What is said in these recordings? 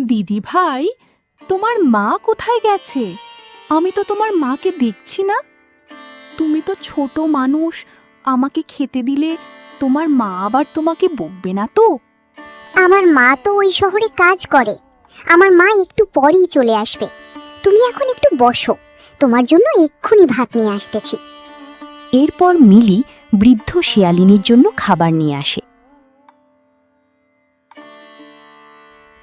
দিদি ভাই, তোমার মা কোথায় গেছে? আমি তো তোমার মাকে দেখছি না। তুমি তো ছোট মানুষ, আমাকে খেতে দিলে তোমার মা আবার তোমাকে বকবে না তো? আমার মা তো ওই শহরে কাজ করে। আমার মা একটু পরেই চলে আসবে। তুমি এখন একটু বসো, তোমার জন্য এক্ষুনি ভাত নিয়ে আসতেছি। এরপর মিলি বৃদ্ধ শিয়ালিনীর জন্য খাবার নিয়ে আসে।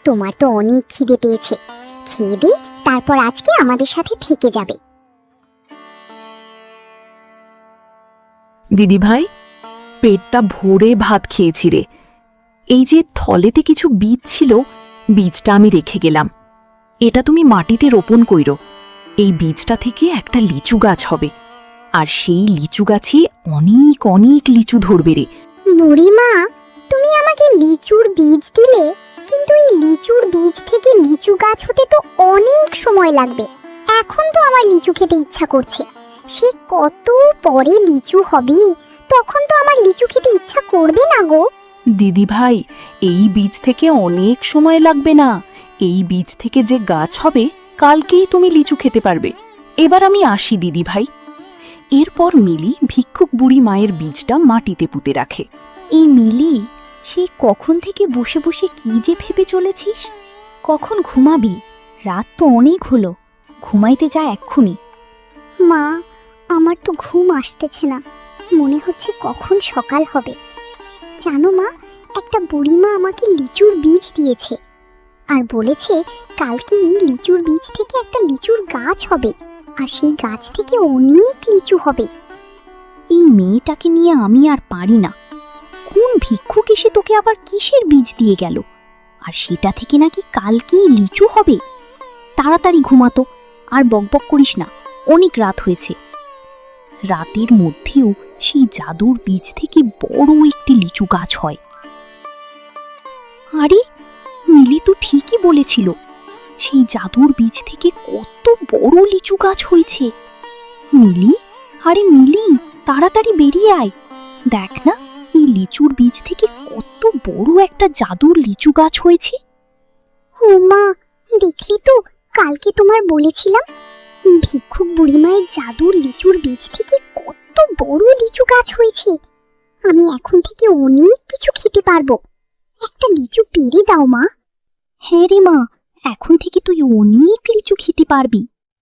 তোমার তো অনেক খিদে পেয়েছে, খেয়ে দে, তারপর আজকে আমাদের সাথে থেকে যাবে। দিদি ভাই, পেটটা ভরে ভাত খেয়েছি রে। এই যে থলেতে কিছু বীজ ছিল, বীজটা আমি রেখে গেলাম। এটা তুমি মাটিতে রোপণ কইরো। এই বীজটা থেকে একটা লিচু গাছ হবে, আর সেই লিচু গাছে অনেক অনেক লিচু ধরবে রে। বুড়িমা, তুমি আমাকে লিচুর বীজ দিলে, কিন্তু এই লিচুর বীজ থেকে লিচু গাছ হতে তো অনেক সময় লাগবে। এখন তো আমার লিচু খেতে ইচ্ছা করছে, সে কত পরে লিচু হবে, তখন তো আমার লিচু খেতে ইচ্ছা করবে না গো। দিদি ভাই, এই বীজ থেকে অনেক সময় লাগবে না। এই বীজ থেকে যে গাছ হবে, কালকেই তুমি লিচু খেতে পারবে। এবার আমি আসি দিদি ভাই। এরপর মিলি ভিক্ষুক বুড়ি মায়ের বীজটা মাটিতে পুঁতে রাখে। এই মিলি, সেই কখন থেকে বসে বসে কি যে ভেবে চলেছিস? কখন ঘুমাবি? রাত তো অনেক হলো, ঘুমাইতে যা এক্ষুনি। মা, আমার তো ঘুম আসতেছে না, মনে হচ্ছে কখন সকাল হবে। জানো মা, একটা বুড়িমা আমাকে লিচুর বীজ দিয়েছে, আর বলেছে কালকেই লিচুর বীজ থেকে একটা লিচুর গাছ হবে, আর সেই গাছ থেকে অনেক লিচু হবে। এই মেয়েটাকে নিয়ে আমি আর পারি না। কোন ভিক্ষুক এসে তোকে আবার কিসের বীজ দিয়ে গেল? আর সেটা থেকে নাকি কালকেই লিচু হবে। তাড়াতাড়ি ঘুমাতো, আর বকবক করিস না, অনেক রাত হয়েছে। রাতের মধ্যেও সেই জাদুর বীজ থেকে বড় একটি লিচু গাছ হয়। আরে, মিলি তো ঠিকই বলেছিল, সেই জাদুর বীজ থেকে কত বড় লিচু গাছ হয়েছে। মিলি, আরে মিলি, তাড়াতাড়ি বেরিয়ে আয়। দেখ না, এই লিচুর বীজ থেকে কত বড় একটা জাদুর লিচু গাছ হয়েছে। ও মা, দেখলি তো, কালকে তোমার বলেছিলাম এই ভিক্ষুক বুড়িমায়ের জাদুর লিচুর বীজ থেকে কত বড় লিচু গাছ হয়েছে। আমি এখন থেকে অনেক কিছু খেতে পারবো। একটা লিচু পেড়ে দাও মা। হ্যাঁ রে মা, এখন থেকে তুই অনেক লিচু খেতে পারবি।